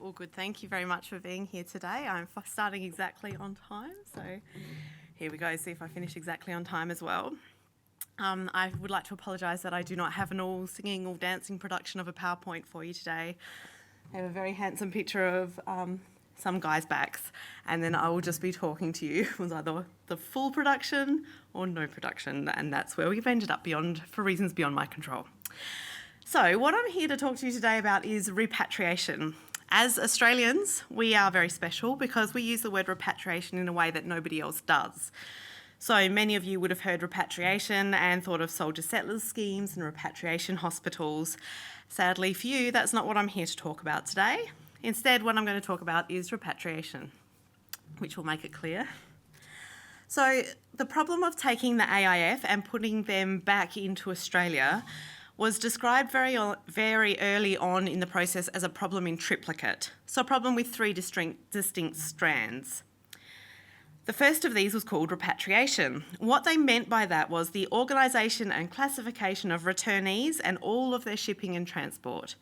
All good. Thank you very much for being here today. I'm starting exactly on time, so here we go, see if I finish exactly on time as well. I would like to apologise that I do not have an all singing, all dancing production of a PowerPoint for you today. I have a very handsome picture of some guys' backs, and then I will just be talking to you with either the full production or no production, and that's where we've ended up for reasons beyond my control. So what I'm here to talk to you today about is repatriation. As Australians, we are very special because we use the word repatriation in a way that nobody else does. So many of you would have heard repatriation and thought of soldier settlers schemes and repatriation hospitals. Sadly for you, that's not what I'm here to talk about today. Instead, what I'm going to talk about is repatriation, which will make it clear. So the problem of taking the AIF and putting them back into Australia was described very early on in the process as a problem in triplicate, so a problem with three distinct strands. The first of these was called repatriation. What they meant by that was the organisation and classification of returnees and all of their shipping and transport.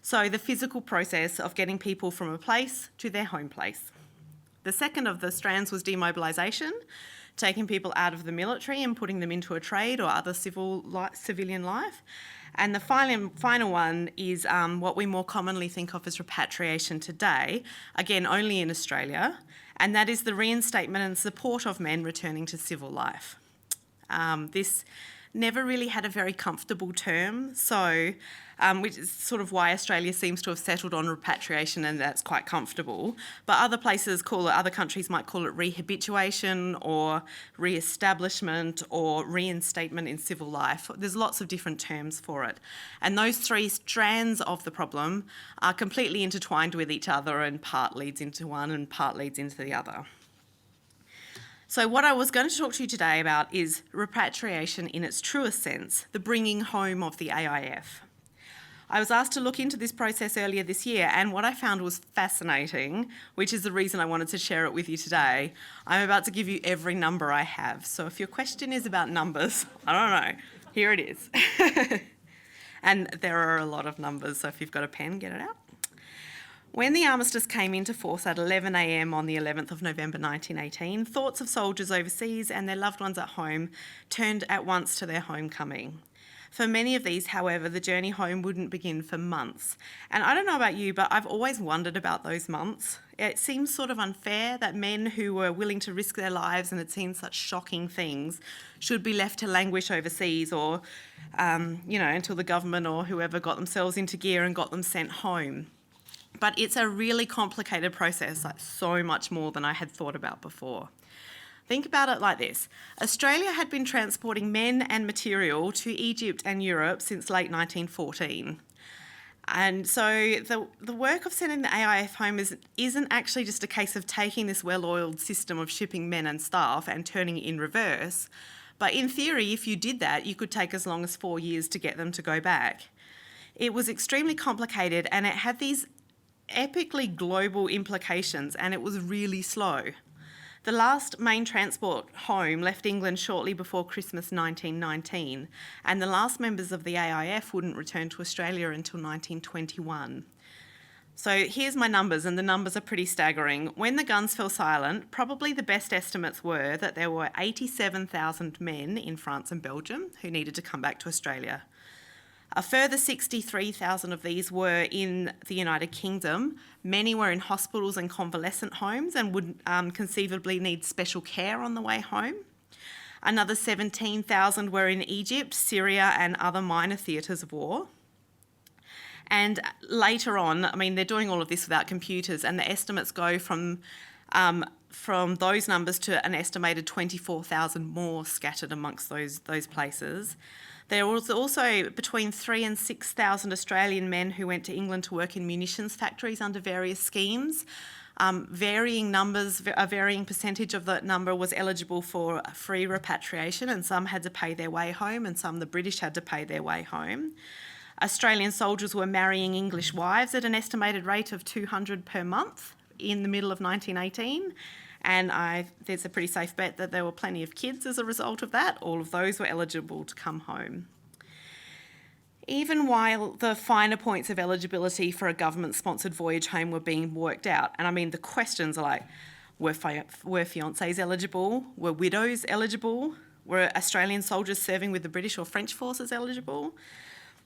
So the physical process of getting people from a place to their home place. The second of the strands was demobilisation, taking people out of the military and putting them into a trade or other civilian life. And the final one is what we more commonly think of as repatriation today, again only in Australia, and that is the reinstatement and support of men returning to civil life. This never really had a very comfortable term, which is sort of why Australia seems to have settled on repatriation, and that's quite comfortable. But other countries might call it rehabituation or re-establishment or reinstatement in civil life. There's lots of different terms for it. And those three strands of the problem are completely intertwined with each other, and part leads into one and part leads into the other. So what I was going to talk to you today about is repatriation in its truest sense, the bringing home of the AIF. I was asked to look into this process earlier this year, and what I found was fascinating, which is the reason I wanted to share it with you today. I'm about to give you every number I have. So if your question is about numbers, I don't know, here it is. And there are a lot of numbers, so if you've got a pen, get it out. When the armistice came into force at 11 a.m. on the 11th of November 1918, thoughts of soldiers overseas and their loved ones at home turned at once to their homecoming. For many of these, however, the journey home wouldn't begin for months. And I don't know about you, but I've always wondered about those months. It seems sort of unfair that men who were willing to risk their lives and had seen such shocking things should be left to languish overseas or, until the government or whoever got themselves into gear and got them sent home. But it's a really complicated process, like so much more than I had thought about before. Think about it like this. Australia had been transporting men and material to Egypt and Europe since late 1914. And so the work of sending the AIF home isn't actually just a case of taking this well-oiled system of shipping men and staff and turning it in reverse. But in theory, if you did that, you could take as long as 4 years to get them to go back. It was extremely complicated, and it had these epically global implications, and it was really slow. The last main transport home left England shortly before Christmas 1919, and the last members of the AIF wouldn't return to Australia until 1921. So here's my numbers, and the numbers are pretty staggering. When the guns fell silent, probably the best estimates were that there were 87,000 men in France and Belgium who needed to come back to Australia. A further 63,000 of these were in the United Kingdom. Many were in hospitals and convalescent homes and would conceivably need special care on the way home. Another 17,000 were in Egypt, Syria, and other minor theatres of war. And later on, they're doing all of this without computers, and the estimates go from those numbers to an estimated 24,000 more scattered amongst those places. There was also between 3,000 and 6,000 Australian men who went to England to work in munitions factories under various schemes. Varying numbers, a varying percentage of that number was eligible for free repatriation, and some had to pay their way home, and some the British had to pay their way home. Australian soldiers were marrying English wives at an estimated rate of 200 per month in the middle of 1918. And there's a pretty safe bet that there were plenty of kids as a result of that. All of those were eligible to come home. Even while the finer points of eligibility for a government-sponsored voyage home were being worked out, and I mean the questions are like, were fiancés eligible? Were widows eligible? Were Australian soldiers serving with the British or French forces eligible?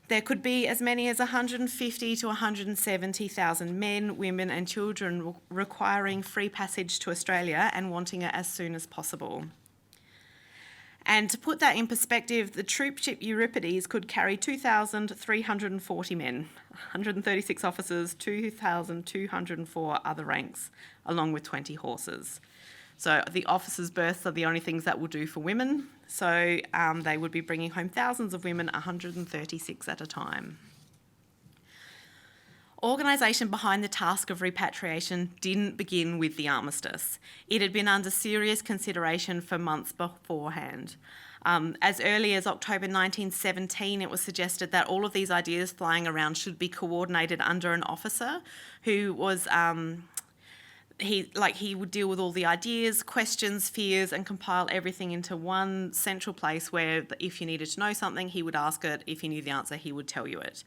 There could be as many as 150 to 170,000 men, women and children requiring free passage to Australia and wanting it as soon as possible. And to put that in perspective, the troop ship Euripides could carry 2,340 men, 136 officers, 2,204 other ranks, along with 20 horses. So the officers' berths are the only things that will do for women. So they would be bringing home thousands of women, 136 at a time. Organisation behind the task of repatriation didn't begin with the armistice. It had been under serious consideration for months beforehand. As early as October 1917, it was suggested that all of these ideas flying around should be coordinated under an officer who was, he would deal with all the ideas, questions, fears, and compile everything into one central place where if you needed to know something, he would ask it. If you knew the answer, he would tell you it.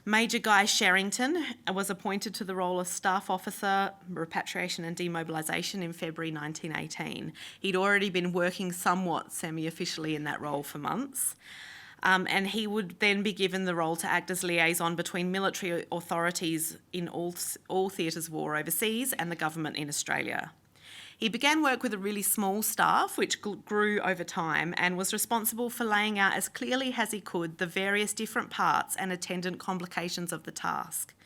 Major Guy Sherrington was appointed to the role of Staff Officer, Repatriation and Demobilisation in February 1918. He'd already been working somewhat semi-officially in that role for months, and he would then be given the role to act as liaison between military authorities in all theatres of war overseas and the government in Australia. He began work with a really small staff, which grew over time, and was responsible for laying out as clearly as he could the various different parts and attendant complications of the task.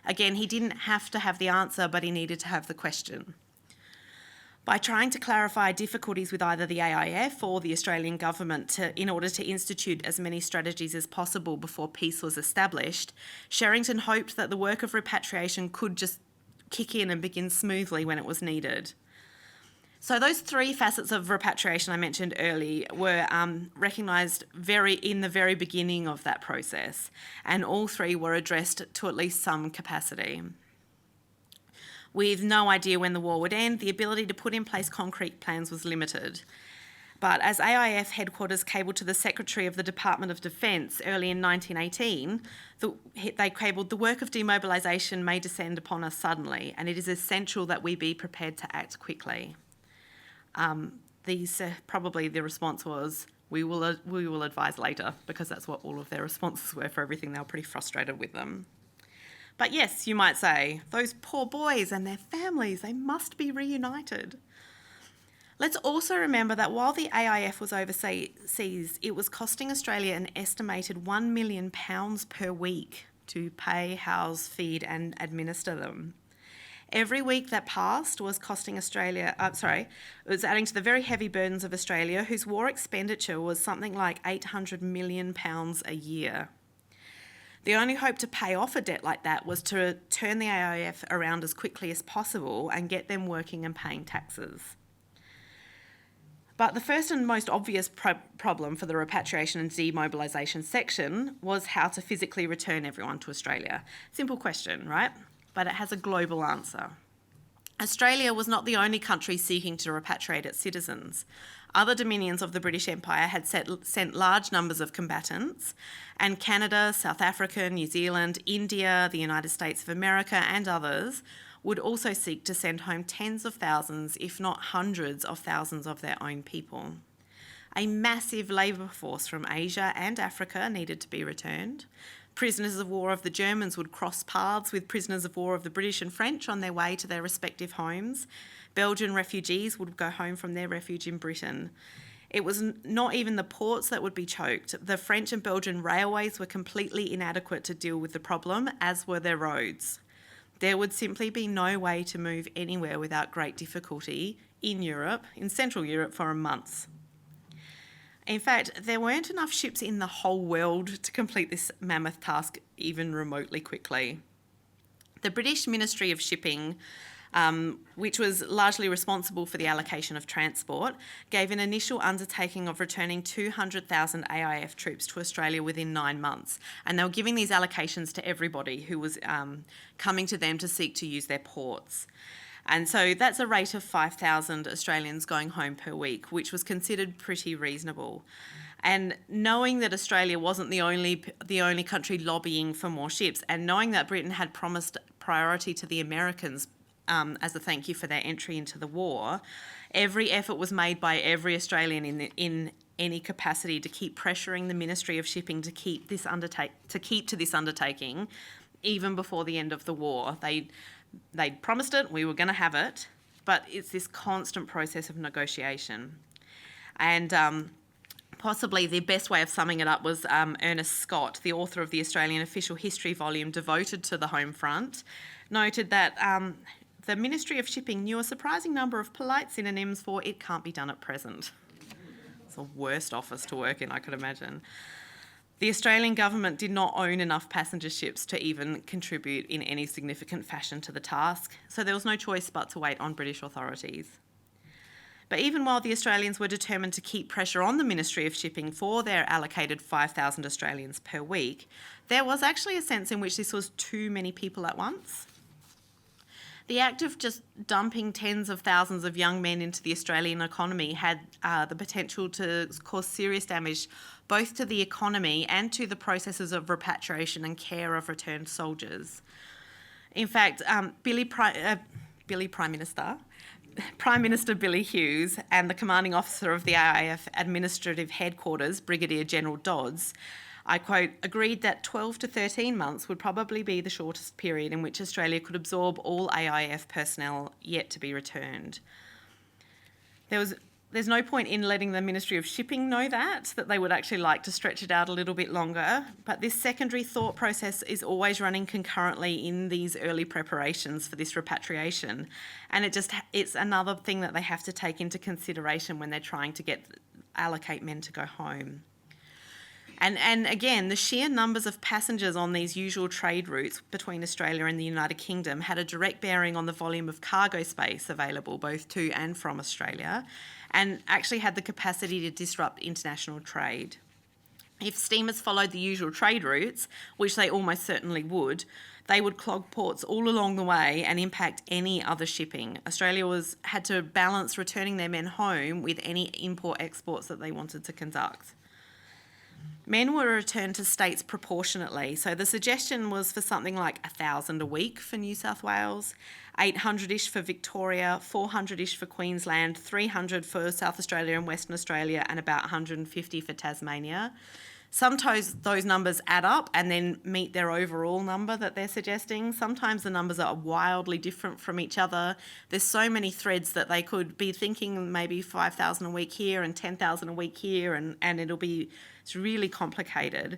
Again, he didn't have to have the answer, but he needed to have the question. By trying to clarify difficulties with either the AIF or the Australian government in order to institute as many strategies as possible before peace was established, Sherrington hoped that the work of repatriation could just kick in and begin smoothly when it was needed. So those three facets of repatriation I mentioned earlier were recognised in the very beginning of that process, and all three were addressed to at least some capacity. With no idea when the war would end, the ability to put in place concrete plans was limited. But as AIF headquarters cabled to the Secretary of the Department of Defence early in 1918, they cabled, "The work of demobilisation may descend upon us suddenly, and it is essential that we be prepared to act quickly." Probably the response was, we will advise later, because that's what all of their responses were for everything. They were pretty frustrated with them. But yes, you might say, those poor boys and their families, they must be reunited. Let's also remember that while the AIF was overseas, it was costing Australia an estimated £1 million per week to pay, house, feed and administer them. Every week that passed was costing Australia, it was adding to the very heavy burdens of Australia, whose war expenditure was something like £800 million a year. The only hope to pay off a debt like that was to turn the AIF around as quickly as possible and get them working and paying taxes. But the first and most obvious problem for the Repatriation and Demobilisation section was how to physically return everyone to Australia. Simple question, right? But it has a global answer. Australia was not the only country seeking to repatriate its citizens. Other dominions of the British Empire had sent large numbers of combatants, and Canada, South Africa, New Zealand, India, the United States of America and others would also seek to send home tens of thousands, if not hundreds of thousands of their own people. A massive labour force from Asia and Africa needed to be returned. Prisoners of war of the Germans would cross paths with prisoners of war of the British and French on their way to their respective homes. Belgian refugees would go home from their refuge in Britain. It was not even the ports that would be choked. The French and Belgian railways were completely inadequate to deal with the problem, as were their roads. There would simply be no way to move anywhere without great difficulty in Europe, in Central Europe, for months. In fact, there weren't enough ships in the whole world to complete this mammoth task even remotely quickly. The British Ministry of Shipping, which was largely responsible for the allocation of transport, gave an initial undertaking of returning 200,000 AIF troops to Australia within 9 months. And they were giving these allocations to everybody who was coming to them to seek to use their ports. And so that's a rate of 5,000 Australians going home per week, which was considered pretty reasonable. And knowing that Australia wasn't the only country lobbying for more ships, and knowing that Britain had promised priority to the Americans as a thank you for their entry into the war, every effort was made by every Australian in any capacity to keep pressuring the Ministry of Shipping to keep to this undertaking, even before the end of the war. They'd promised it, we were going to have it, but it's this constant process of negotiation. And possibly the best way of summing it up was Ernest Scott, the author of the Australian Official History volume devoted to the home front, noted that the Ministry of Shipping knew a surprising number of polite synonyms for "it can't be done at present." It's the worst office to work in, I could imagine. The Australian government did not own enough passenger ships to even contribute in any significant fashion to the task, so there was no choice but to wait on British authorities. But even while the Australians were determined to keep pressure on the Ministry of Shipping for their allocated 5,000 Australians per week, there was actually a sense in which this was too many people at once. The act of just dumping tens of thousands of young men into the Australian economy had the potential to cause serious damage both to the economy and to the processes of repatriation and care of returned soldiers. In fact, Prime Minister Billy Hughes and the commanding officer of the AIF Administrative Headquarters, Brigadier General Dodds, I quote, agreed that 12 to 13 months would probably be the shortest period in which Australia could absorb all AIF personnel yet to be returned. There's no point in letting the Ministry of Shipping know that they would actually like to stretch it out a little bit longer, but this secondary thought process is always running concurrently in these early preparations for this repatriation, and it's another thing that they have to take into consideration when they're trying to allocate men to go home. And again, the sheer numbers of passengers on these usual trade routes between Australia and the United Kingdom had a direct bearing on the volume of cargo space available both to and from Australia, and actually had the capacity to disrupt international trade. If steamers followed the usual trade routes, which they almost certainly would, they would clog ports all along the way and impact any other shipping. Australia had to balance returning their men home with any import-exports that they wanted to conduct. Men were returned to states proportionately, so the suggestion was for something like 1,000 a week for New South Wales, 800-ish for Victoria, 400-ish for Queensland, 300 for South Australia and Western Australia, and about 150 for Tasmania. Sometimes those numbers add up and then meet their overall number that they're suggesting. Sometimes the numbers are wildly different from each other. There's so many threads that they could be thinking maybe 5,000 a week here and 10,000 a week here, and it's really complicated.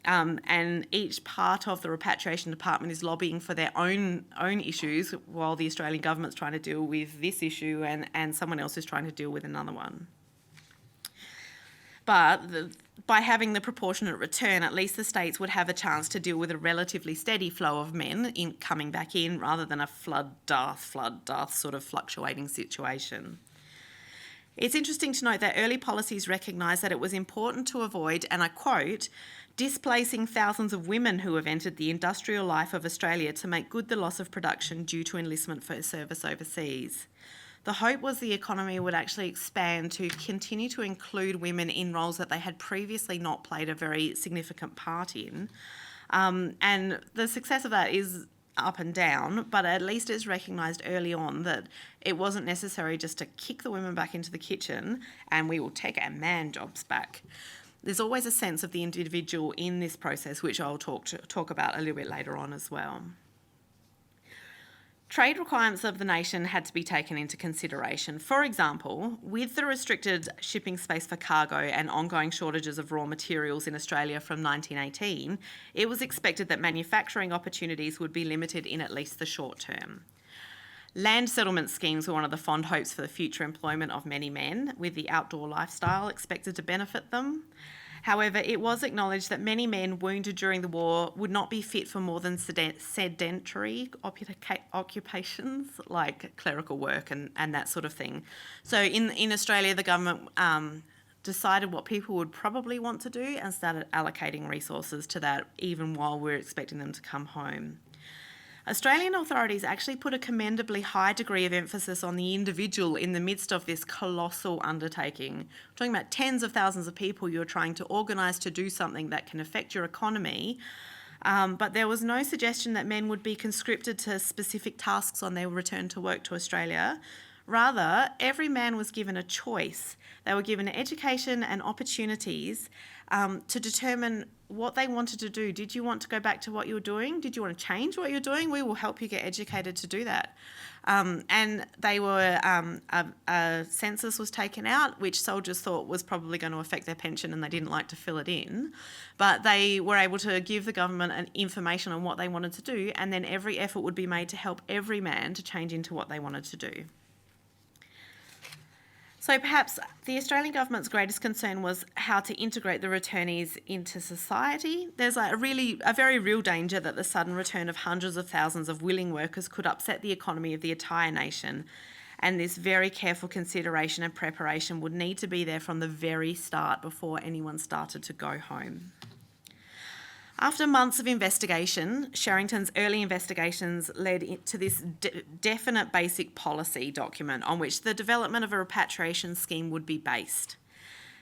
And each part of the repatriation department is lobbying for their own issues while the Australian government's trying to deal with this issue and someone else is trying to deal with another one. But by having the proportionate return, at least the states would have a chance to deal with a relatively steady flow of men coming back in rather than a flood, death sort of fluctuating situation. It's interesting to note that early policies recognised that it was important to avoid, and I quote, displacing thousands of women who have entered the industrial life of Australia to make good the loss of production due to enlistment for service overseas. The hope was the economy would actually expand to continue to include women in roles that they had previously not played a very significant part in. And the success of that is up and down, but at least it's recognised early on that it wasn't necessary just to kick the women back into the kitchen and we will take our man jobs back. There's always a sense of the individual in this process, which I'll talk about a little bit later on as well. Trade requirements of the nation had to be taken into consideration. For example, with the restricted shipping space for cargo and ongoing shortages of raw materials in Australia from 1918, it was expected that manufacturing opportunities would be limited in at least the short term. Land settlement schemes were one of the fond hopes for the future employment of many men, with the outdoor lifestyle expected to benefit them. However, it was acknowledged that many men wounded during the war would not be fit for more than sedentary occupations like clerical work and that sort of thing. So in Australia, the government decided what people would probably want to do and started allocating resources to that even while we're expecting them to come home. Australian authorities actually put a commendably high degree of emphasis on the individual in the midst of this colossal undertaking. We're talking about tens of thousands of people you're trying to organise to do something that can affect your economy. But there was no suggestion that men would be conscripted to specific tasks on their return to work to Australia. Rather, every man was given a choice. They were given education and opportunities to determine what they wanted to do. Did you want to go back to what you were doing? Did you want to change what you're doing? We will help you get educated to do that. And they were, a census was taken out, which soldiers thought was probably going to affect their pension and they didn't like to fill it in. But they were able to give the government an information on what they wanted to do, and then every effort would be made to help every man to change into what they wanted to do. So perhaps the Australian government's greatest concern was how to integrate the returnees into society. There's a very real danger that the sudden return of hundreds of thousands of willing workers could upset the economy of the entire nation, and this very careful consideration and preparation would need to be there from the very start before anyone started to go home. After months of investigation, Sherrington's early investigations led to this definite basic policy document on which the development of a repatriation scheme would be based.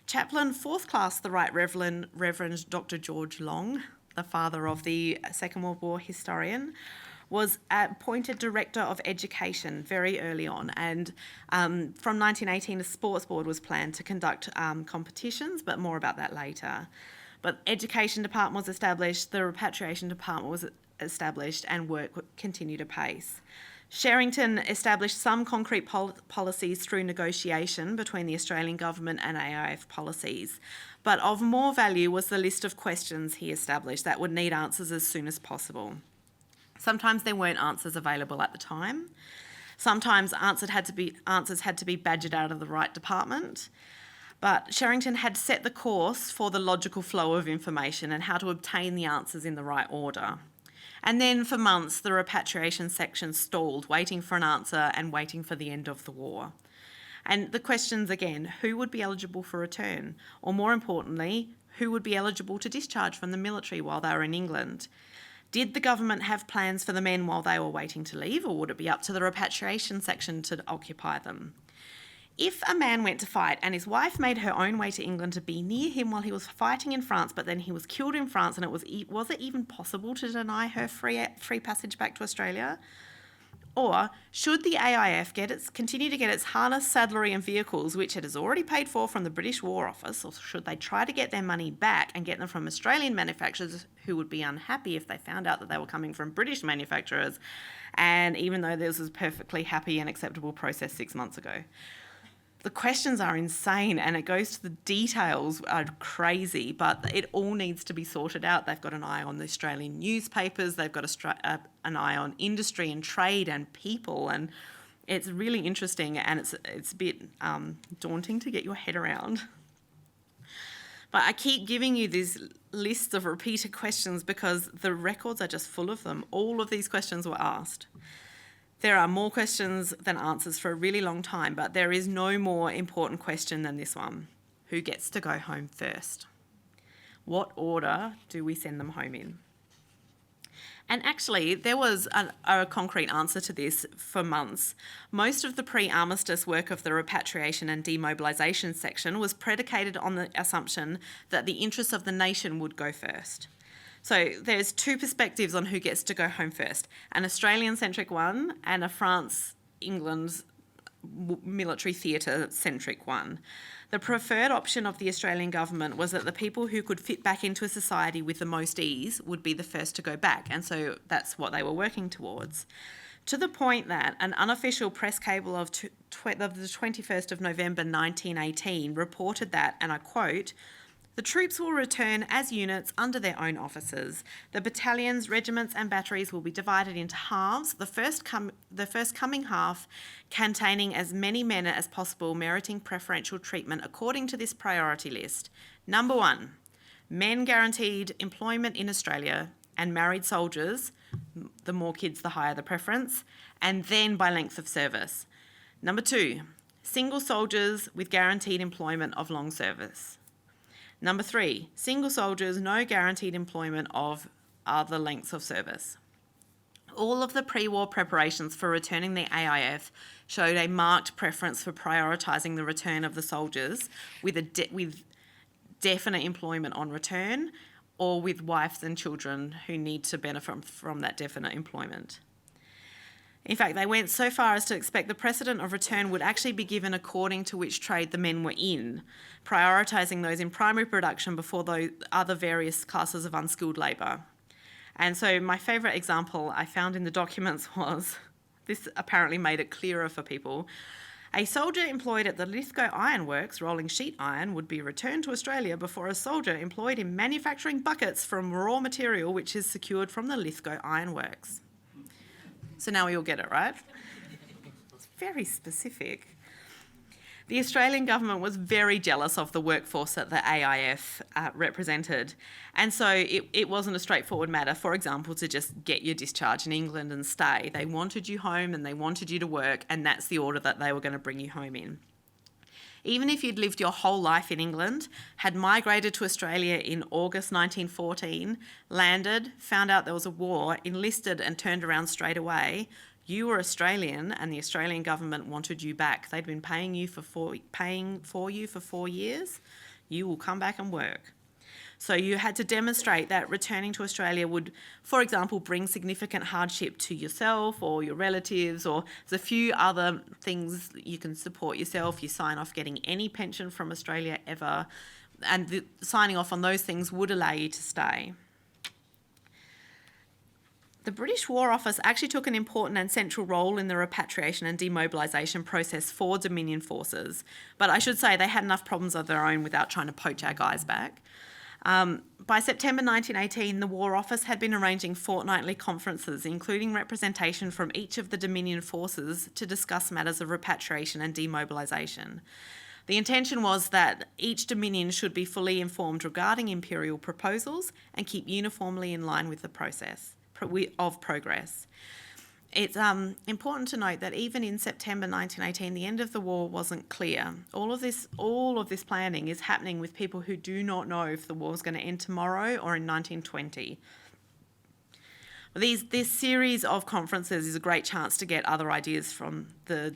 Chaplain 4th Class the Right Reverend Dr George Long, the father of the Second World War historian, was appointed Director of Education very early on, and from 1918 a sports board was planned to conduct competitions, but more about that later. But Education Department was established, the Repatriation Department was established, and work continued apace. Sherrington established some concrete policies through negotiation between the Australian Government and AIF policies. But of more value was the list of questions he established that would need answers as soon as possible. Sometimes there weren't answers available at the time. Sometimes answers had to be badgered out of the right department. But Sherrington had set the course for the logical flow of information and how to obtain the answers in the right order. And then for months, the Repatriation Section stalled, waiting for an answer and waiting for the end of the war. And the questions again, who would be eligible for return? Or more importantly, who would be eligible to discharge from the military while they were in England? Did the government have plans for the men while they were waiting to leave, or would it be up to the Repatriation Section to occupy them? If a man went to fight and his wife made her own way to England to be near him while he was fighting in France, but then he was killed in France, and was it even possible to deny her free passage back to Australia? Or should the AIF continue to get its harness, saddlery and vehicles, which it has already paid for from the British War Office, or should they try to get their money back and get them from Australian manufacturers who would be unhappy if they found out that they were coming from British manufacturers, and even though this was a perfectly happy and acceptable process 6 months ago? The questions are insane, and it goes to the details are crazy, but it all needs to be sorted out. They've got an eye on the Australian newspapers, they've got an eye on industry and trade and people, and it's really interesting, and it's a bit daunting to get your head around. But I keep giving you these lists of repeated questions because the records are just full of them. All of these questions were asked. There are more questions than answers for a really long time, but there is no more important question than this one. Who gets to go home first? What order do we send them home in? And actually, there was a concrete answer to this for months. Most of the pre-armistice work of the Repatriation and Demobilisation Section was predicated on the assumption that the interests of the nation would go first. So there's two perspectives on who gets to go home first, an Australian-centric one and a France-England military theatre-centric one. The preferred option of the Australian government was that the people who could fit back into a society with the most ease would be the first to go back, and so that's what they were working towards. To the point that an unofficial press cable of the 21st of November 1918 reported that, and I quote, "The troops will return as units under their own officers. The battalions, regiments and batteries will be divided into halves, the first coming half containing as many men as possible meriting preferential treatment according to this priority list. Number 1, men guaranteed employment in Australia, and married soldiers, the more kids the higher the preference, and then by length of service. Number 2, single soldiers with guaranteed employment of long service. Number 3, single soldiers, no guaranteed employment of other lengths of service." All of the pre-war preparations for returning the AIF showed a marked preference for prioritising the return of the soldiers with definite employment on return, or with wives and children who need to benefit from that definite employment. In fact, they went so far as to expect the precedent of return would actually be given according to which trade the men were in, prioritising those in primary production before those other various classes of unskilled labour. And so my favourite example I found in the documents was, this apparently made it clearer for people, a soldier employed at the Lithgow Ironworks rolling sheet iron would be returned to Australia before a soldier employed in manufacturing buckets from raw material which is secured from the Lithgow Ironworks. So now we all get it, right? It's very specific. The Australian government was very jealous of the workforce that the AIF represented. And so it wasn't a straightforward matter, for example, to just get your discharge in England and stay. They wanted you home and they wanted you to work, and that's the order that they were going to bring you home in. Even if you'd lived your whole life in England, had migrated to Australia in August 1914, landed, found out there was a war, enlisted and turned around straight away, you were Australian and the Australian government wanted you back. They'd been paying for you for 4 years. You will come back and work. So you had to demonstrate that returning to Australia would, for example, bring significant hardship to yourself or your relatives, or there's a few other things you can support yourself. You sign off getting any pension from Australia ever, and signing off on those things would allow you to stay. The British War Office actually took an important and central role in the repatriation and demobilisation process for Dominion forces, but I should say they had enough problems of their own without trying to poach our guys back. By September 1918, the War Office had been arranging fortnightly conferences, including representation from each of the Dominion forces, to discuss matters of repatriation and demobilisation. The intention was that each Dominion should be fully informed regarding Imperial proposals and keep uniformly in line with the process of progress. It's important to note that even in September 1918, the end of the war wasn't clear. All of this planning is happening with people who do not know if the war is going to end tomorrow or in 1920. This series of conferences is a great chance to get other ideas from the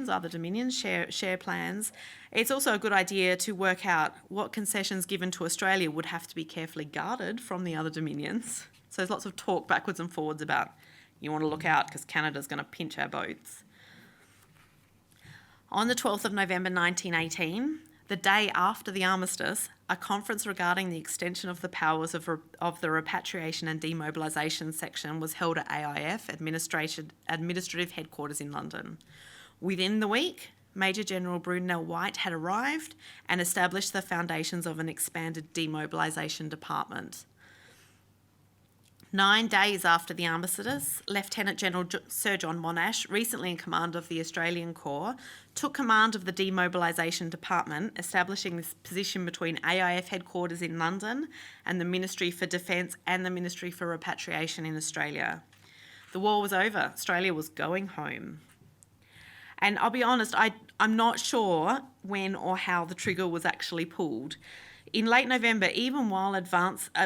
other dominions, share plans. It's also a good idea to work out what concessions given to Australia would have to be carefully guarded from the other dominions. So there's lots of talk backwards and forwards about, you want to look out because Canada's going to pinch our boats. On the 12th of November 1918, the day after the armistice, a conference regarding the extension of the powers of the Repatriation and Demobilisation Section was held at AIF Administrative Headquarters in London. Within the week, Major General Brunel White had arrived and established the foundations of an expanded demobilisation department. 9 days after the armistice, Lieutenant General Sir John Monash, recently in command of the Australian Corps, took command of the Demobilisation Department, establishing this position between AIF headquarters in London and the Ministry for Defence and the Ministry for Repatriation in Australia. The war was over. Australia was going home. And I'll be honest, I'm not sure when or how the trigger was actually pulled. In late November, even while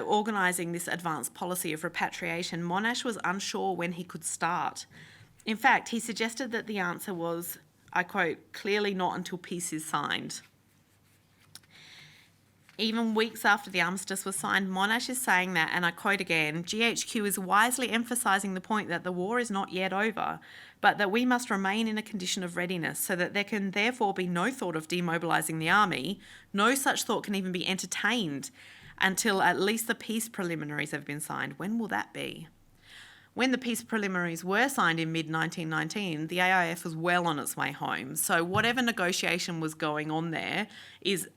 organising this advanced policy of repatriation, Monash was unsure when he could start. In fact, he suggested that the answer was, I quote, "clearly not until peace is signed." Even weeks after the armistice was signed, Monash is saying that, and I quote again, "GHQ is wisely emphasising the point that the war is not yet over, but that we must remain in a condition of readiness so that there can therefore be no thought of demobilising the army. No such thought can even be entertained until at least the peace preliminaries have been signed." When will that be? When the peace preliminaries were signed in mid-1919, the AIF was well on its way home. So whatever negotiation was going on there is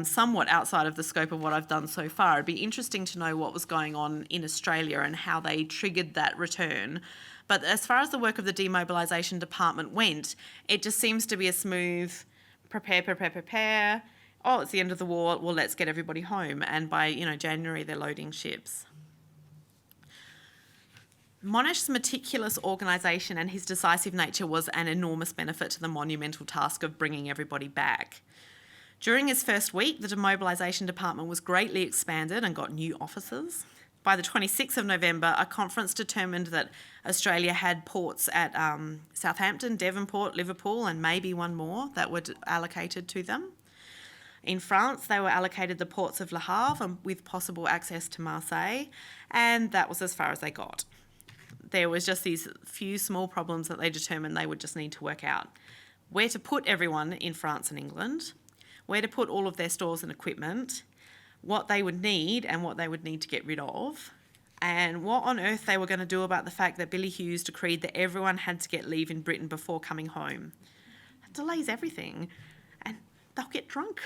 somewhat outside of the scope of what I've done so far. It'd be interesting to know what was going on in Australia and how they triggered that return. But as far as the work of the Demobilisation Department went, it just seems to be a smooth prepare. Oh, it's the end of the war. Well, let's get everybody home. And by January, they're loading ships. Monash's meticulous organisation and his decisive nature was an enormous benefit to the monumental task of bringing everybody back. During his first week, the Demobilisation Department was greatly expanded and got new officers. by the 26th of November, a conference determined that Australia had ports at Southampton, Devonport, Liverpool, and maybe one more that were allocated to them. In France, they were allocated the ports of Le Havre with possible access to Marseille, and that was as far as they got. There was just these few small problems that they determined they would just need to work out. Where to put everyone in France and England, where to put all of their stores and equipment, what they would need and what they would need to get rid of, and what on earth they were going to do about the fact that Billy Hughes decreed that everyone had to get leave in Britain before coming home. That delays everything, and they'll get drunk.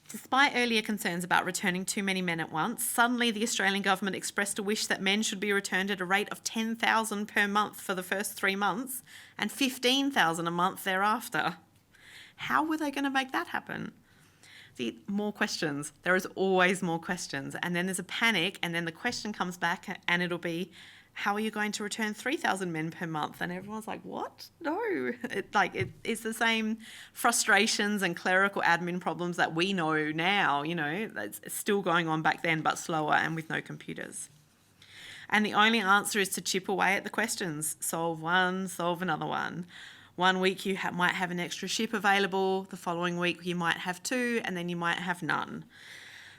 Despite earlier concerns about returning too many men at once, suddenly the Australian government expressed a wish that men should be returned at a rate of 10,000 per month for the first 3 months and 15,000 a month thereafter. How were they going to make that happen? See, more questions. There is always more questions. And then there's a panic, and then the question comes back, and it'll be, how are you going to return 3,000 men per month? And everyone's like, what? No. It's the same frustrations and clerical admin problems that we know now, that's still going on back then, but slower and with no computers. And the only answer is to chip away at the questions. Solve one, solve another one. One week you might have an extra ship available, the following week you might have 2, and then you might have none.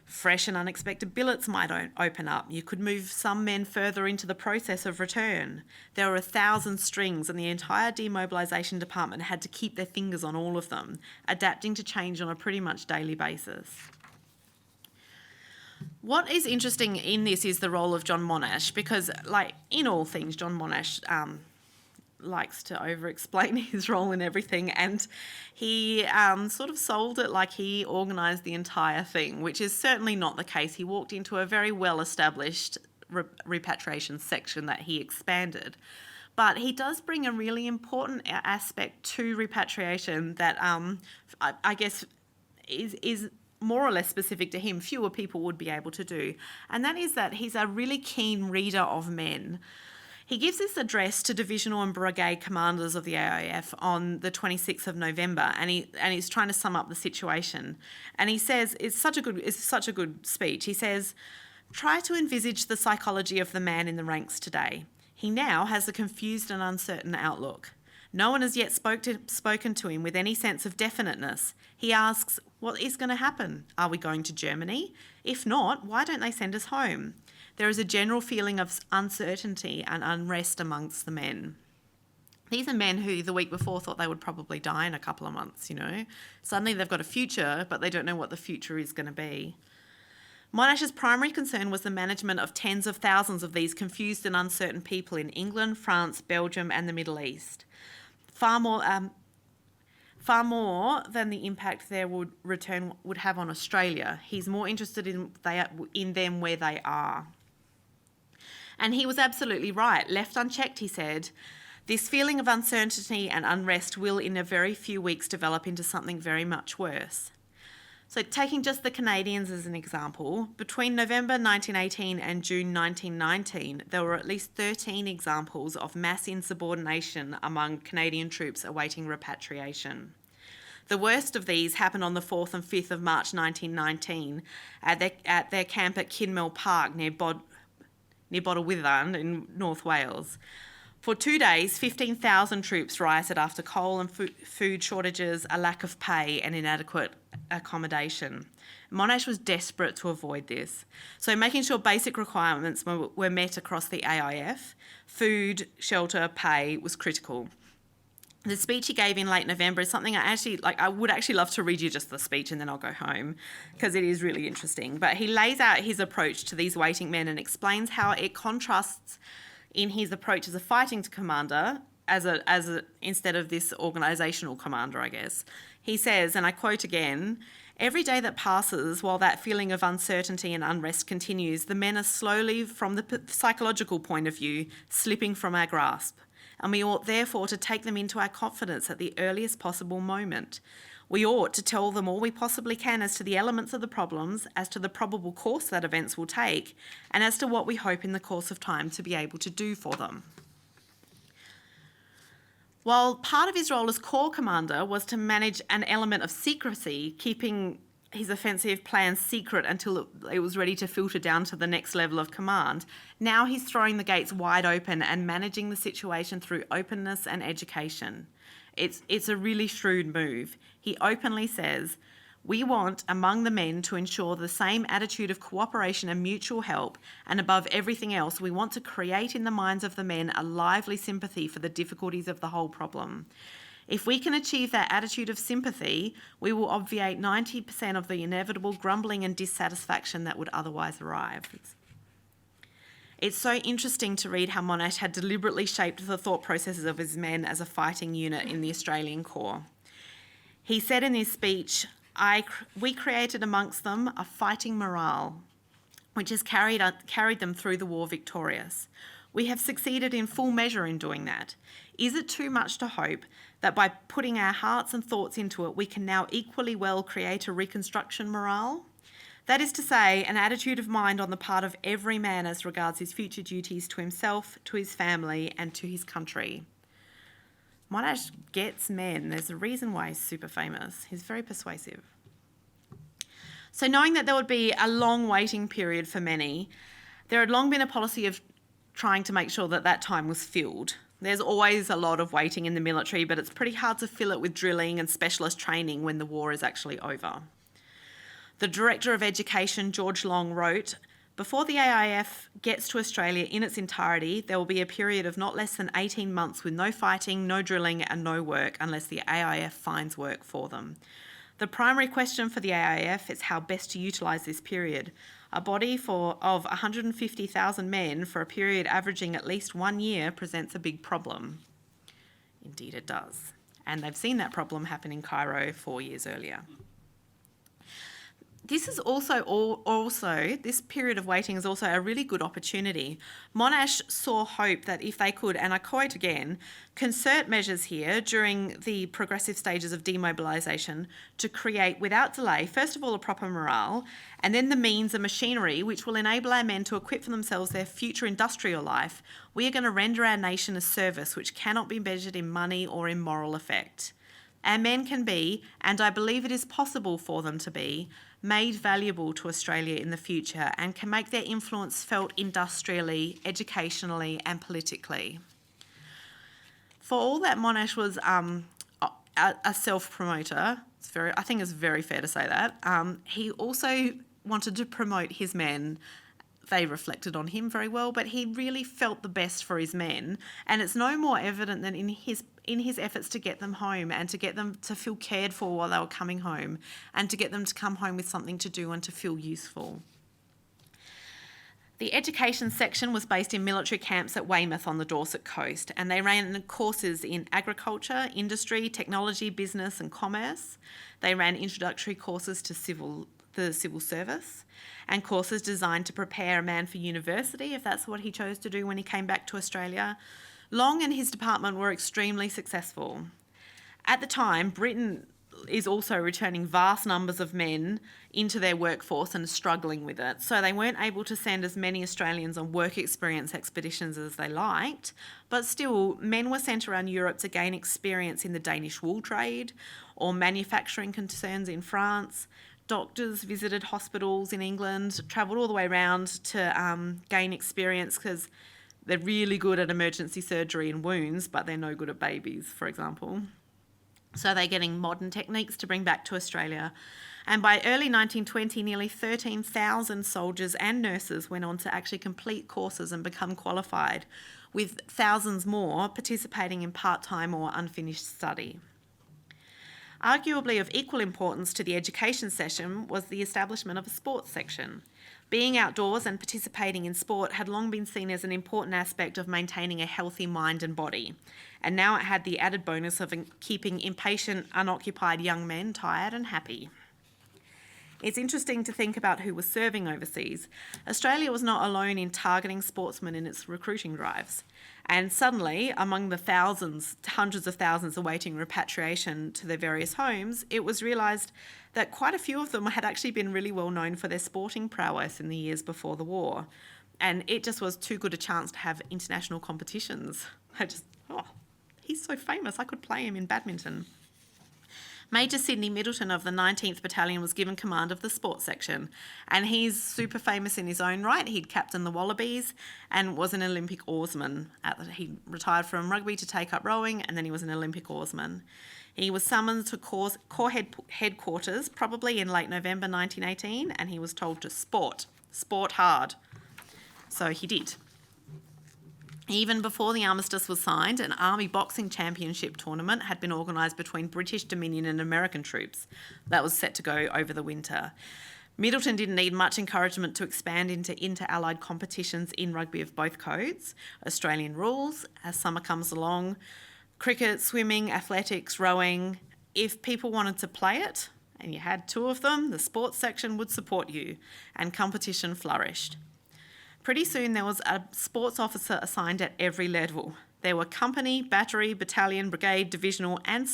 Fresh and unexpected billets might open up. You could move some men further into the process of return. There were 1,000 strings, and the entire demobilisation department had to keep their fingers on all of them, adapting to change on a pretty much daily basis. What is interesting in this is the role of John Monash, because in all things, John Monash likes to over-explain his role in everything, and he sort of sold it like he organised the entire thing, which is certainly not the case. He walked into a very well-established repatriation section that he expanded. But he does bring a really important aspect to repatriation that I guess is more or less specific to him. Fewer people would be able to do. And that is that he's a really keen reader of men. He gives this address to divisional and brigade commanders of the AIF on the 26th of November, and he's trying to sum up the situation. And he says, it's such a good speech. He says, try to envisage the psychology of the man in the ranks today. He now has a confused and uncertain outlook. No one has yet spoken to him with any sense of definiteness. He asks, what is going to happen? Are we going to Germany? If not, why don't they send us home? There is a general feeling of uncertainty and unrest amongst the men. These are men who the week before thought they would probably die in a couple of months, Suddenly they've got a future, but they don't know what the future is going to be. Monash's primary concern was the management of tens of thousands of these confused and uncertain people in England, France, Belgium, and the Middle East. Far more than the impact their return would have on Australia. He's more interested in them where they are. And he was absolutely right. Left unchecked, he said, this feeling of uncertainty and unrest will in a very few weeks develop into something very much worse. So taking just the Canadians as an example, between November 1918 and June 1919, there were at least 13 examples of mass insubordination among Canadian troops awaiting repatriation. The worst of these happened on the 4th and 5th of March 1919 at their camp at Kinmel Park near Bodawithan in North Wales. For 2 days, 15,000 troops rioted after coal and food shortages, a lack of pay and inadequate accommodation. Monash was desperate to avoid this. So making sure basic requirements were met across the AIF, food, shelter, pay was critical. The speech he gave in late November is something I would actually love to read you just the speech and then I'll go home because it is really interesting. But he lays out his approach to these waiting men and explains how it contrasts in his approach as a fighting commander instead of this organisational commander, I guess. He says, and I quote again, every day that passes while that feeling of uncertainty and unrest continues, the men are slowly, from the psychological point of view, slipping from our grasp. And we ought therefore to take them into our confidence at the earliest possible moment. We ought to tell them all we possibly can as to the elements of the problems, as to the probable course that events will take, and as to what we hope in the course of time to be able to do for them. While part of his role as Corps Commander was to manage an element of secrecy, keeping his offensive plan secret until it was ready to filter down to the next level of command. Now he's throwing the gates wide open and managing the situation through openness and education. It's a really shrewd move. He openly says, "We want among the men to ensure the same attitude of cooperation and mutual help, and above everything else, we want to create in the minds of the men a lively sympathy for the difficulties of the whole problem. If we can achieve that attitude of sympathy, we will obviate 90% of the inevitable grumbling and dissatisfaction that would otherwise arrive." It's so interesting to read how Monash had deliberately shaped the thought processes of his men as a fighting unit in the Australian Corps. He said in his speech, "We created amongst them a fighting morale, which has carried them through the war victorious. We have succeeded in full measure in doing that. Is it too much to hope that by putting our hearts and thoughts into it, we can now equally well create a reconstruction morale? That is to say, an attitude of mind on the part of every man as regards his future duties to himself, to his family, and to his country." Monash gets men. There's a reason why he's super famous. He's very persuasive. So knowing that there would be a long waiting period for many, there had long been a policy of trying to make sure that that time was filled. There's always a lot of waiting in the military, but it's pretty hard to fill it with drilling and specialist training when the war is actually over. The Director of Education, George Long, wrote, "Before the AIF gets to Australia in its entirety, there will be a period of not less than 18 months with no fighting, no drilling and no work unless the AIF finds work for them. The primary question for the AIF is how best to utilise this period. A body of 150,000 men for a period averaging at least 1 year presents a big problem." Indeed it does. And they've seen that problem happen in Cairo 4 years earlier. This is also this period of waiting is also a really good opportunity. Monash saw hope that if they could, and I quote again, "concert measures here during the progressive stages of demobilisation to create without delay, first of all, a proper morale, and then the means and machinery which will enable our men to equip for themselves their future industrial life, we are going to render our nation a service which cannot be measured in money or in moral effect. Our men can be, and I believe it is possible for them to be, made valuable to Australia in the future and can make their influence felt industrially, educationally and politically." For all that Monash was a self-promoter, I think it's very fair to say that, he also wanted to promote his men. They reflected on him very well, but he really felt the best for his men, and it's no more evident than in his efforts to get them home and to get them to feel cared for while they were coming home and to get them to come home with something to do and to feel useful. The education section was based in military camps at Weymouth on the Dorset coast, and they ran courses in agriculture, industry, technology, business and commerce. They ran introductory courses to the civil service and courses designed to prepare a man for university if that's what he chose to do when he came back to Australia. Long and his department were extremely successful. At the time, Britain is also returning vast numbers of men into their workforce and struggling with it, so they weren't able to send as many Australians on work experience expeditions as they liked, but still men were sent around Europe to gain experience in the Danish wool trade or manufacturing concerns in France. Doctors visited hospitals in England, travelled all the way around to gain experience because they're really good at emergency surgery and wounds, but they're no good at babies, for example. So they're getting modern techniques to bring back to Australia. And by early 1920, nearly 13,000 soldiers and nurses went on to actually complete courses and become qualified, with thousands more participating in part-time or unfinished study. Arguably of equal importance to the education session was the establishment of a sports section. Being outdoors and participating in sport had long been seen as an important aspect of maintaining a healthy mind and body, and now it had the added bonus of keeping impatient, unoccupied young men tired and happy. It's interesting to think about who was serving overseas. Australia was not alone in targeting sportsmen in its recruiting drives. And suddenly, among the hundreds of thousands awaiting repatriation to their various homes, it was realised that quite a few of them had actually been really well known for their sporting prowess in the years before the war. And it just was too good a chance to have international competitions. He's so famous, I could play him in badminton. Major Sidney Middleton of the 19th Battalion was given command of the sports section, and he's super famous in his own right. He'd captained the Wallabies and was an Olympic oarsman. He retired from rugby to take up rowing, and then he was an Olympic oarsman. He was summoned to Corps Headquarters, probably in late November 1918, and he was told to sport hard. So he did. Even before the armistice was signed, an Army Boxing Championship tournament had been organised between British Dominion and American troops. That was set to go over the winter. Middleton didn't need much encouragement to expand into inter-allied competitions in rugby of both codes, Australian rules, as summer comes along, cricket, swimming, athletics, rowing. If people wanted to play it, and you had two of them, the sports section would support you, and competition flourished. Pretty soon there was a sports officer assigned at every level. There were company, battery, battalion, brigade, divisional and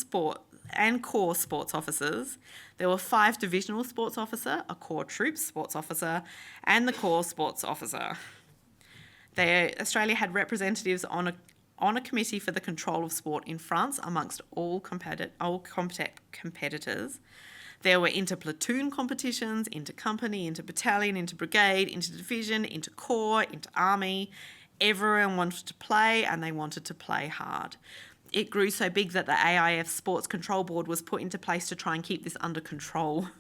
corps sports officers. There were 5 divisional sports officer, a corps troops sports officer, and the corps sports officer. Australia had representatives on a committee for the control of sport in France amongst all competitors. There were inter-platoon competitions, inter-company, inter-battalion, inter-brigade, inter-division, inter-corps, inter-army. Everyone wanted to play, and they wanted to play hard. It grew so big that the AIF Sports Control Board was put into place to try and keep this under control.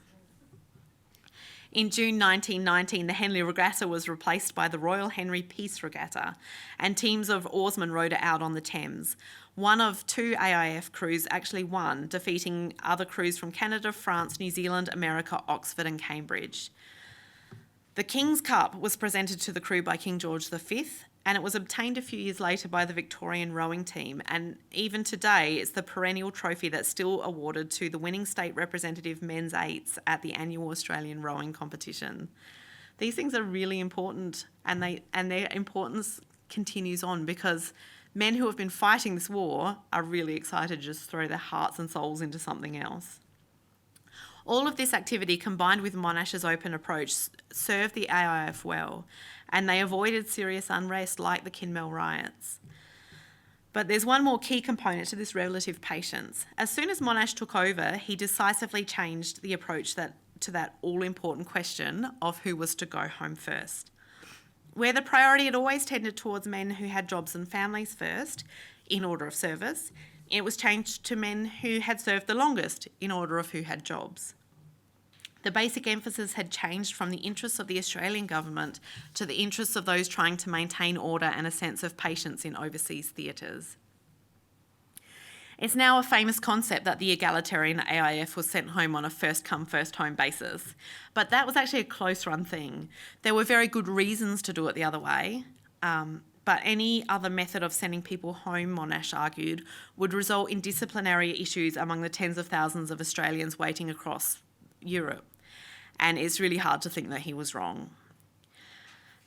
In June 1919, the Henley Regatta was replaced by the Royal Henry Peace Regatta, and teams of oarsmen rowed out on the Thames. One of 2 AIF crews actually won, defeating other crews from Canada, France, New Zealand, America, Oxford and Cambridge. The King's Cup was presented to the crew by King George V, and it was obtained a few years later by the Victorian rowing team, and even today it's the perennial trophy that's still awarded to the winning state representative men's eights at the annual Australian rowing competition. These things are really important, and their importance continues on because men who have been fighting this war are really excited to just throw their hearts and souls into something else. All of this activity, combined with Monash's open approach, served the AIF well, and they avoided serious unrest like the Kinmel riots. But there's one more key component to this relative patience. As soon as Monash took over, he decisively changed the approach to that all-important question of who was to go home first. Where the priority had always tended towards men who had jobs and families first, in order of service, it was changed to men who had served the longest, in order of who had jobs. The basic emphasis had changed from the interests of the Australian government to the interests of those trying to maintain order and a sense of patience in overseas theatres. It's now a famous concept that the egalitarian AIF was sent home on a first-come, first-home basis. But that was actually a close-run thing. There were very good reasons to do it the other way, but any other method of sending people home, Monash argued, would result in disciplinary issues among the tens of thousands of Australians waiting across Europe. And it's really hard to think that he was wrong.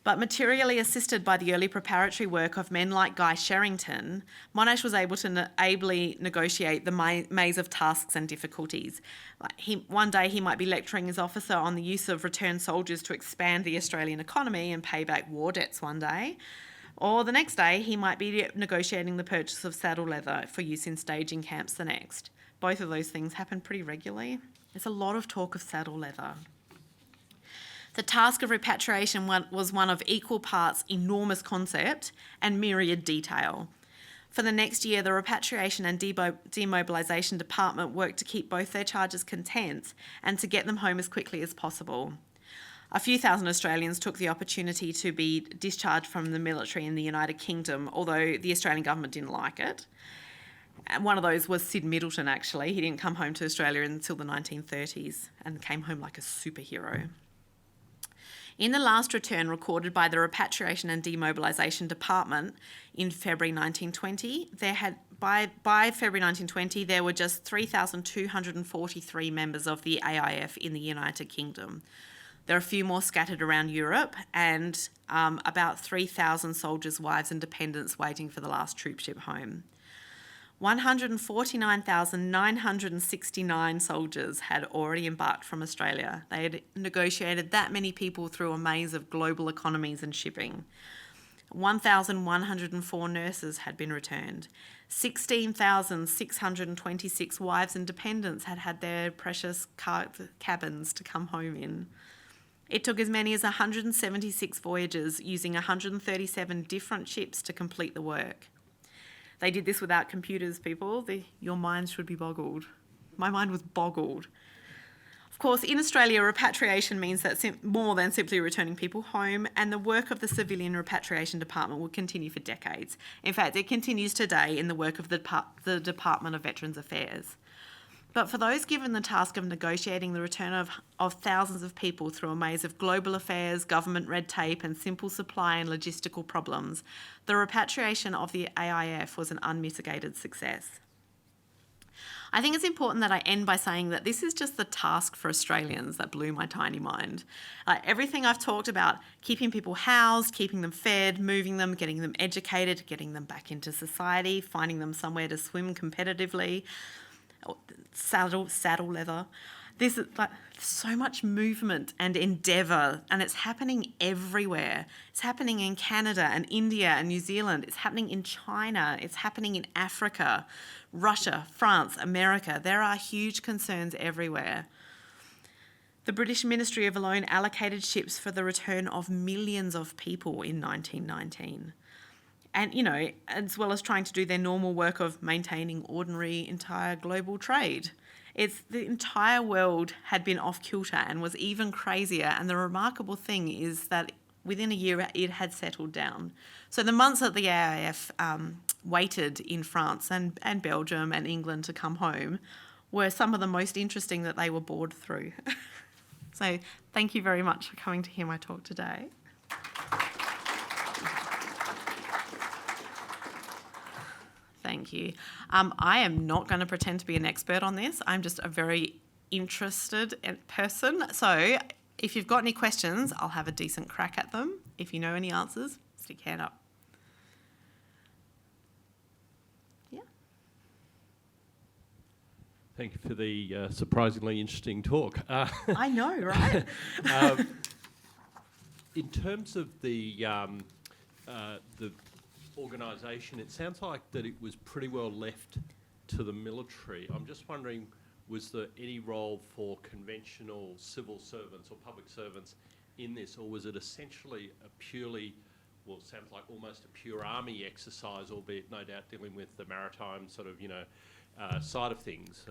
But materially assisted by the early preparatory work of men like Guy Sherrington, Monash was able to ably negotiate the maze of tasks and difficulties. One day he might be lecturing his officer on the use of returned soldiers to expand the Australian economy and pay back war debts one day. Or the next day he might be negotiating the purchase of saddle leather for use in staging camps the next. Both of those things happen pretty regularly. There's a lot of talk of saddle leather. The task of repatriation was one of equal parts enormous concept and myriad detail. For the next year, the Repatriation and Demobilisation Department worked to keep both their charges content and to get them home as quickly as possible. A few thousand Australians took the opportunity to be discharged from the military in the United Kingdom, although the Australian government didn't like it. And one of those was Sid Middleton, actually. He didn't come home to Australia until the 1930s and came home like a superhero. In the last return recorded by the Repatriation and Demobilisation Department in February 1920, by February 1920, there were just 3,243 members of the AIF in the United Kingdom. There are a few more scattered around Europe and about 3,000 soldiers' wives and dependents waiting for the last troopship home. 149,969 soldiers had already embarked from Australia. They had negotiated that many people through a maze of global economies and shipping. 1,104 nurses had been returned. 16,626 wives and dependents had had their precious cabins to come home in. It took as many as 176 voyages using 137 different ships to complete the work. They did this without computers, people. Your minds should be boggled. My mind was boggled. Of course, in Australia, repatriation means that more than simply returning people home, and the work of the Civilian Repatriation Department will continue for decades. In fact, it continues today in the work of the Department of Veterans Affairs. But for those given the task of negotiating the return of thousands of people through a maze of global affairs, government red tape and simple supply and logistical problems, the repatriation of the AIF was an unmitigated success. I think it's important that I end by saying that this is just the task for Australians that blew my tiny mind. Everything I've talked about, keeping people housed, keeping them fed, moving them, getting them educated, getting them back into society, finding them somewhere to swim competitively, saddle leather. There's so much movement and endeavour, and it's happening everywhere. It's happening in Canada and India and New Zealand. It's happening in China. It's happening in Africa, Russia, France, America. There are huge concerns everywhere. The British Ministry of alone allocated ships for the return of millions of people in 1919. And, as well as trying to do their normal work of maintaining ordinary entire global trade. The entire world had been off kilter and was even crazier. And the remarkable thing is that within a year, it had settled down. So the months that the AIF waited in France and Belgium and England to come home were some of the most interesting that they were bored through. So thank you very much for coming to hear my talk today. Thank you. I am not going to pretend to be an expert on this. I'm just a very interested person. So if you've got any questions, I'll have a decent crack at them. If you know any answers, stick your hand up. Yeah. Thank you for the surprisingly interesting talk. I know, right? In terms of the organisation, it sounds like that it was pretty well left to the military. I'm just wondering, was there any role for conventional civil servants or public servants in this, or was it essentially a purely, well, it sounds like almost a pure army exercise, albeit no doubt dealing with the maritime sort of, side of things,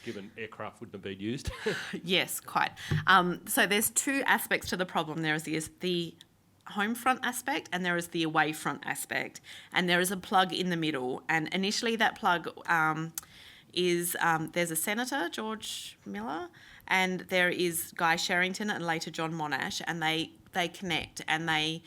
given aircraft wouldn't have been used? Yes, quite. So there's two aspects to the problem. There is the home front aspect and there is the away front aspect, and there is a plug in the middle. And initially that plug is there's a senator, George Miller, and there is Guy Sherrington and later John Monash, and they connect and they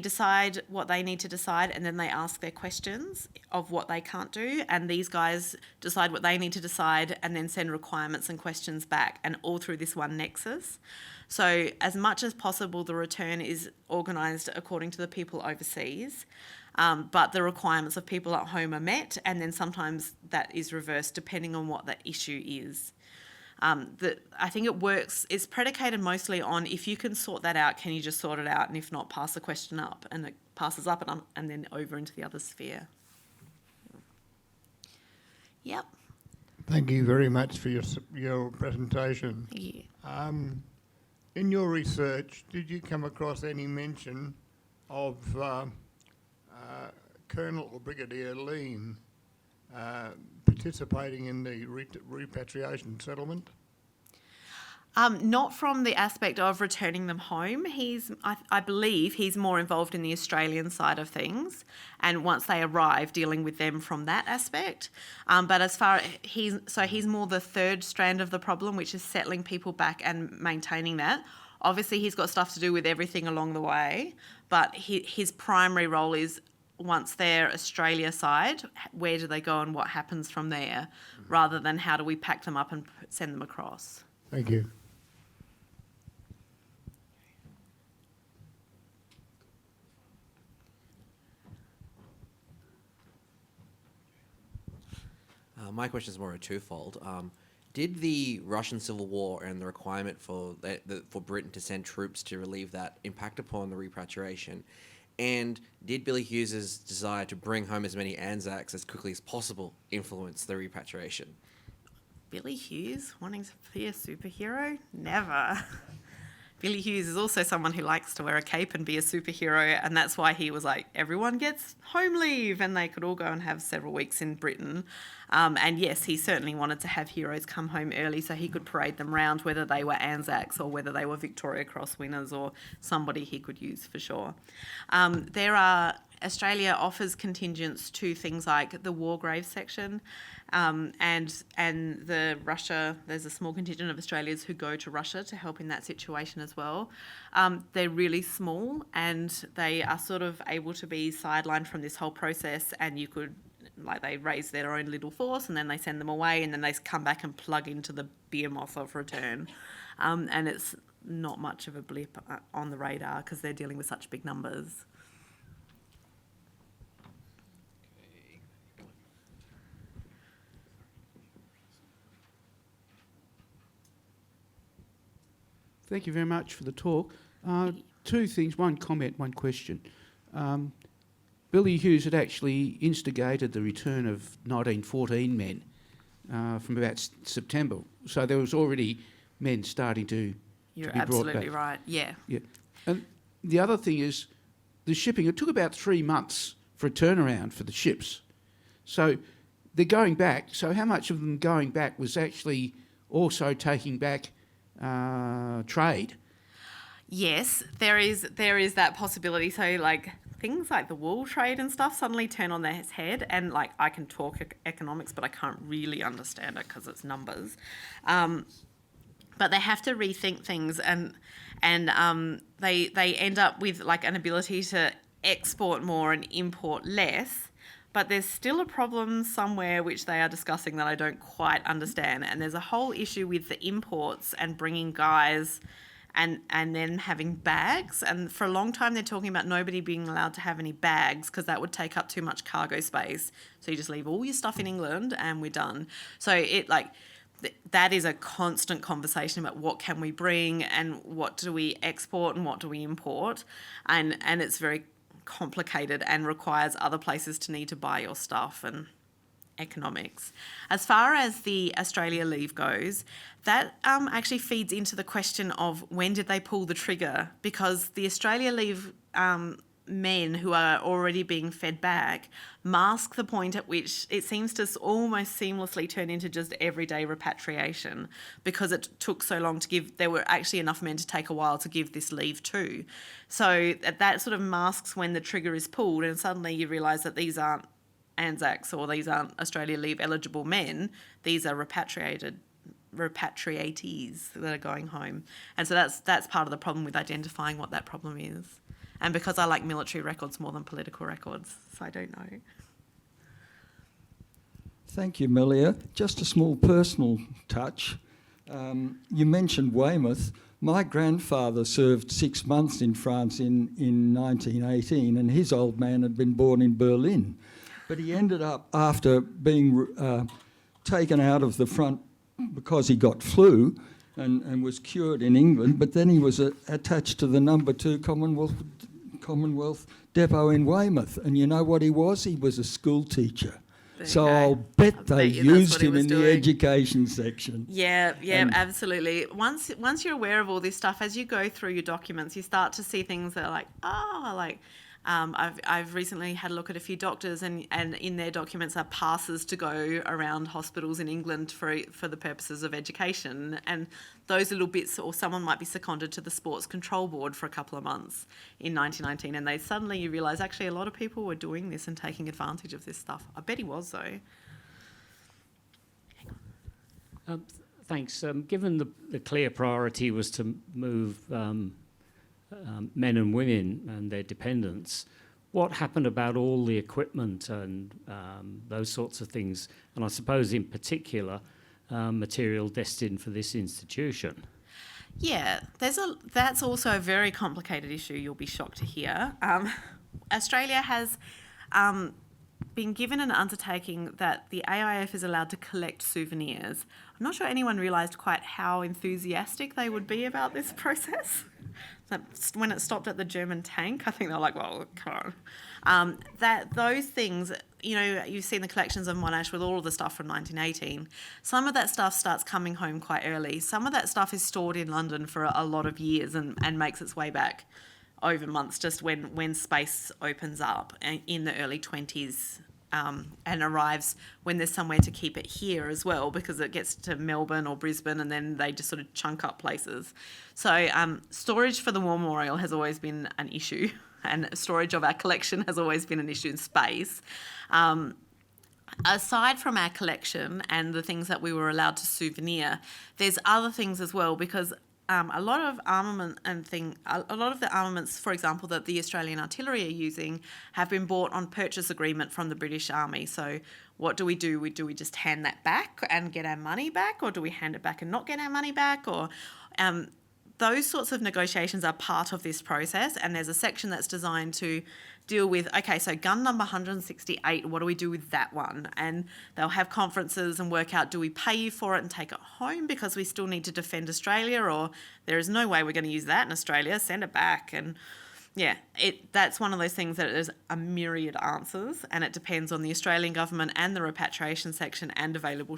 decide what they need to decide, and then they ask their questions of what they can't do, and these guys decide what they need to decide and then send requirements and questions back, and all through this one nexus. So as much as possible, the return is organised according to the people overseas, but the requirements of people at home are met, and then sometimes that is reversed depending on what the issue is. I think it works, it's predicated mostly on if you can sort that out, can you just sort it out, and if not, pass the question up, and it passes up and then over into the other sphere. Yep. Thank you very much for your presentation. Yeah. In your research, did you come across any mention of Colonel or Brigadier Lean participating in the repatriation settlement? Not from the aspect of returning them home. I believe he's more involved in the Australian side of things, and once they arrive, dealing with them from that aspect. But as far he's more the third strand of the problem, which is settling people back and maintaining that. Obviously, he's got stuff to do with everything along the way, but his primary role is once they're Australia side, where do they go and what happens from there, rather than how do we pack them up and send them across. Thank you. My question is more a twofold. Did the Russian Civil War and the requirement for Britain to send troops to relieve that impact upon the repatriation? And did Billy Hughes's desire to bring home as many Anzacs as quickly as possible influence the repatriation? Billy Hughes wanting to be a superhero? Never. Billy Hughes is also someone who likes to wear a cape and be a superhero, and that's why he was like, everyone gets home leave, and they could all go and have several weeks in Britain. And yes, he certainly wanted to have heroes come home early so he could parade them round, whether they were Anzacs or whether they were Victoria Cross winners or somebody he could use for sure. Australia offers contingents to things like the War Graves Section, and the Russia. There's a small contingent of Australians who go to Russia to help in that situation as well. They're really small, and they are sort of able to be sidelined from this whole process, and you could, like, they raise their own little force and then they send them away and then they come back and plug into the behemoth of return. And it's not much of a blip on the radar because they're dealing with such big numbers. Thank you very much for the talk. Two things, one comment, one question. Billy Hughes had actually instigated the return of 1914 men from about September. So there was already men starting to You're be brought absolutely back. right, yeah. Yeah. And the other thing is the shipping. It took about 3 months for a turnaround for the ships. So they're going back. So how much of them going back was actually also taking back trade? Yes, there is that possibility. So, like, things like the wool trade and stuff suddenly turn on their head, and, like, I can talk economics, but I can't really understand it because it's numbers. But they have to rethink things, and they end up with, like, an ability to export more and import less. But there's still a problem somewhere which they are discussing that I don't quite understand. And there's a whole issue with the imports and bringing guys and then having bags. And for a long time, they're talking about nobody being allowed to have any bags because that would take up too much cargo space. So you just leave all your stuff in England and we're done. So that is a constant conversation about what can we bring and what do we export and what do we import. And it's very complicated and requires other places to need to buy your stuff and economics. As far as the Australia leave goes, that actually feeds into the question of when did they pull the trigger, because the Australia leave men who are already being fed back mask the point at which it seems to almost seamlessly turn into just everyday repatriation, because it took so long to give. There were actually enough men to take a while to give this leave to. So that sort of masks when the trigger is pulled, and suddenly you realise that these aren't Anzacs or these aren't Australia leave eligible men. These are repatriatees that are going home. And so that's part of the problem with identifying what that problem is. And because I like military records more than political records, so I don't know. Thank you, Meleah. Just a small personal touch. You mentioned Weymouth. My grandfather served 6 months in France in 1918, and his old man had been born in Berlin. But he ended up, after being taken out of the front because he got flu and was cured in England, but then he was attached to the number 2 Commonwealth depot in Weymouth. And you know what he was? He was a school teacher. So I'll bet they used him in the education section. Yeah, absolutely. Once you're aware of all this stuff, as you go through your documents, you start to see things that are like, I've recently had a look at a few doctors, and in their documents are passes to go around hospitals in England for the purposes of education, and those little bits, or someone might be seconded to the Sports Control Board for a couple of months in 1919, and suddenly you realise actually a lot of people were doing this and taking advantage of this stuff. I bet he was, though. Thanks. Given the clear priority was to move men and women and their dependents, what happened about all the equipment and those sorts of things, and I suppose in particular material destined for this institution? Yeah, that's also a very complicated issue, you'll be shocked to hear. Australia has been given an undertaking that the AIF is allowed to collect souvenirs. I'm not sure anyone realised quite how enthusiastic they would be about this process. When it stopped at the German tank, I think they were like, well, come on. Those things, you know, you've seen the collections of Monash with all of the stuff from 1918. Some of that stuff starts coming home quite early. Some of that stuff is stored in London for a lot of years and makes its way back over months, just when space opens up in the early 20s. And arrives when there's somewhere to keep it here as well, because it gets to Melbourne or Brisbane and then they just sort of chunk up places. So storage for the War Memorial has always been an issue, and storage of our collection has always been an issue in space. Aside from our collection and the things that we were allowed to souvenir, there's other things as well, because a lot of the armaments, for example, that the Australian artillery are using have been bought on purchase agreement from the British Army. So what do? Do we just hand that back and get our money back, or do we hand it back and not get our money back? Or those sorts of negotiations are part of this process, and there's a section that's designed to deal with, okay, so gun number 168, what do we do with that one? And they'll have conferences and work out, do we pay you for it and take it home because we still need to defend Australia, or there is no way we're going to use that in Australia, send it back. And yeah, that's one of those things that there's a myriad answers, and it depends on the Australian government and the Repatriation Section and available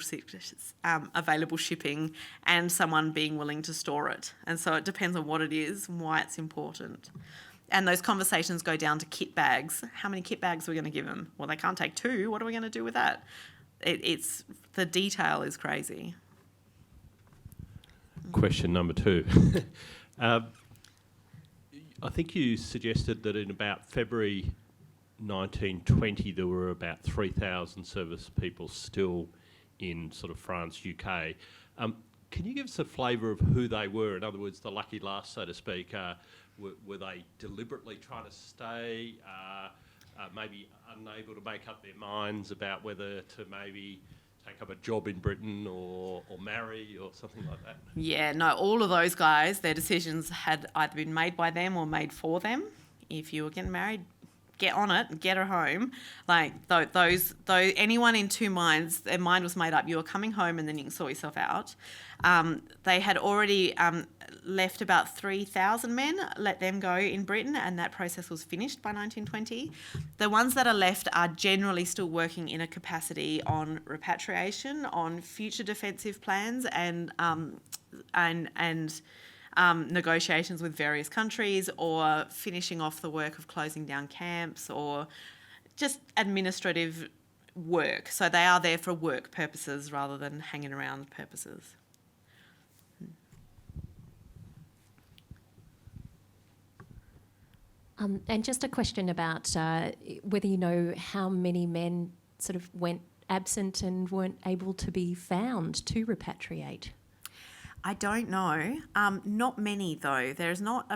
shipping and someone being willing to store it. And so it depends on what it is and why it's important. And those conversations go down to kit bags. How many kit bags are we going to give them? Well, they can't take 2. What are we going to do with that? The detail is crazy. Question number 2. I think you suggested that in about February 1920 there were about 3,000 service people still in sort of France, UK. Can you give us a flavour of who they were? In other words, the lucky last, so to speak. Were they deliberately trying to stay, maybe unable to make up their minds about whether to maybe take up a job in Britain or marry or something like that? Yeah, no, all of those guys, their decisions had either been made by them or made for them. If you were getting married, get on it and get her home. Like anyone in 2 minds, their mind was made up. You were coming home and then you can sort yourself out. They had already left about 3,000 men, let them go in Britain, and that process was finished by 1920. The ones that are left are generally still working in a capacity on repatriation, on future defensive plans, and negotiations with various countries, or finishing off the work of closing down camps, or just administrative work. So they are there for work purposes rather than hanging around purposes. And just a question about whether you know how many men sort of went absent and weren't able to be found to repatriate. I don't know. Not many though. There's lots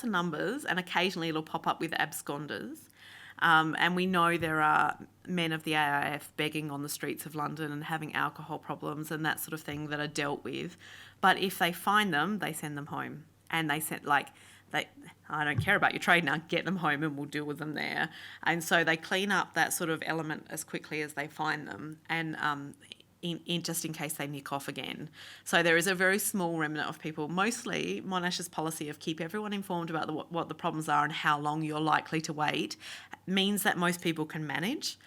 of numbers, and occasionally it'll pop up with absconders. And we know there are men of the AIF begging on the streets of London and having alcohol problems and that sort of thing that are dealt with. But if they find them, they send them home. And I don't care about your trade now, get them home and we'll deal with them there. And so they clean up that sort of element as quickly as they find them, and just in case they nick off again. So there is a very small remnant of people. Mostly Monash's policy of keep everyone informed about what the problems are and how long you're likely to wait means that most people can manage.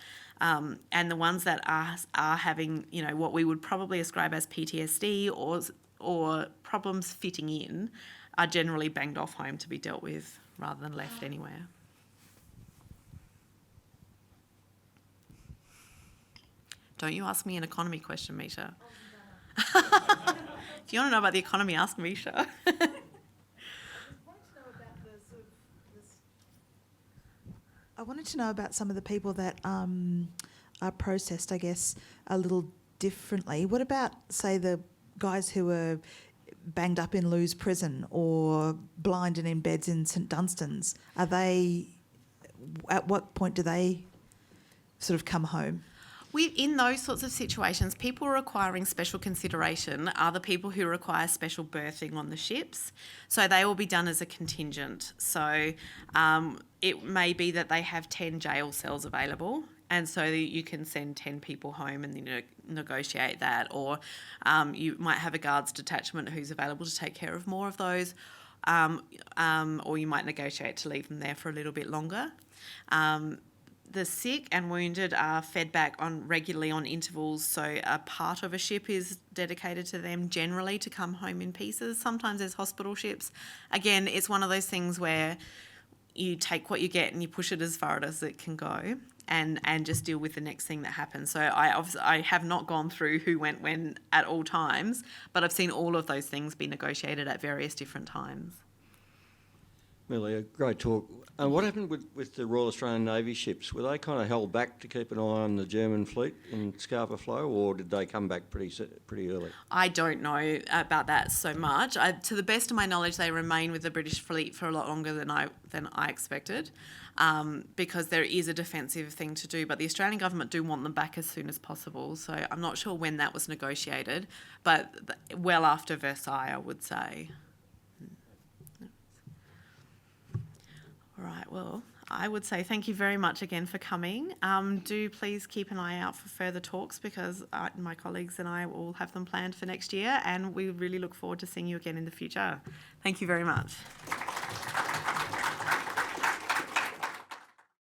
And the ones that are having, what we would probably ascribe as PTSD or problems fitting in are generally banged off home to be dealt with rather than left anywhere. Don't you ask me an economy question, Misha. If you want to know about the economy, ask Misha. I wanted to know about some of the people that are processed, I guess, a little differently. What about, say, the guys who were banged up in Lewes Prison or blind and in beds in St Dunstan's? At what point do they sort of come home? In those sorts of situations, people requiring special consideration are the people who require special berthing on the ships. So they will be done as a contingent. So it may be that they have 10 jail cells available, and so you can send 10 people home and negotiate that. Or you might have a guards detachment who's available to take care of more of those, or you might negotiate to leave them there for a little bit longer. The sick and wounded are fed back on regularly on intervals, so a part of a ship is dedicated to them generally to come home in pieces. Sometimes there's hospital ships. Again, it's one of those things where you take what you get and you push it as far as it can go, and just deal with the next thing that happens. So I have not gone through who went when at all times, but I've seen all of those things be negotiated at various different times. Meleah, great talk. What happened with the Royal Australian Navy ships? Were they kind of held back to keep an eye on the German fleet in Scarborough Flow, or did they come back pretty early? I don't know about that so much. To the best of my knowledge, they remain with the British fleet for a lot longer than I expected, because there is a defensive thing to do. But the Australian government do want them back as soon as possible. So I'm not sure when that was negotiated, but well after Versailles, I would say. All right, well, I would say thank you very much again for coming. Do please keep an eye out for further talks, because my colleagues and I will have them planned for next year, and we really look forward to seeing you again in the future. Thank you very much.